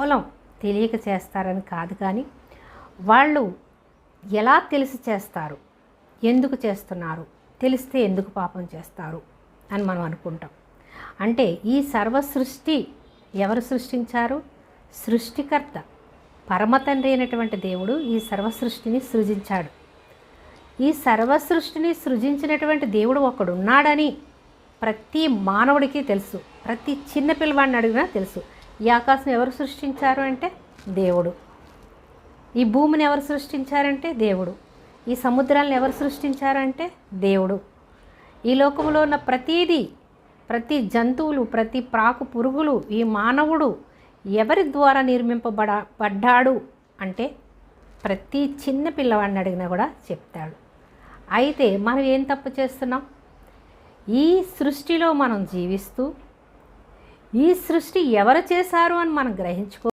కేవలం తెలియక చేస్తారని కాదు, కానీ వాళ్ళు ఎలా తెలిసి చేస్తారు, ఎందుకు చేస్తున్నారు, తెలిస్తే ఎందుకు పాపం చేస్తారు అని మనం అనుకుంటాం. అంటే ఈ సర్వ సృష్టి ఎవరు సృష్టించారు? సృష్టికర్త పరమతండ్రి అయినటువంటి దేవుడు ఈ సర్వ సృష్టిని సృజించాడు. ఈ సర్వ సృష్టిని సృజించినటువంటి దేవుడు ఒకడున్నాడని ప్రతి మానవుడికి తెలుసు. ప్రతి చిన్న పిల్లవాడిని అడిగినా తెలుసు. ఈ ఆకాశం ఎవరు సృష్టించారు అంటే దేవుడు. ఈ భూమిని ఎవరు సృష్టించారంటే దేవుడు. ఈ సముద్రాలను ఎవరు సృష్టించారంటే దేవుడు. ఈ లోకంలో ఉన్న ప్రతీది, ప్రతి జంతువులు, ప్రతి ప్రాకు పురుగులు, ఈ మానవుడు ఎవరి ద్వారా నిర్మింపబడ్డాడు అంటే ప్రతి చిన్న పిల్లవాడిని అడిగినా కూడా చెప్తాడు. అయితే మనం ఏం తప్పు చేస్తున్నాం? ఈ సృష్టిలో మనం జీవిస్తూ ఈ సృష్టి ఎవరు చేశారు అని మనం గ్రహించుకో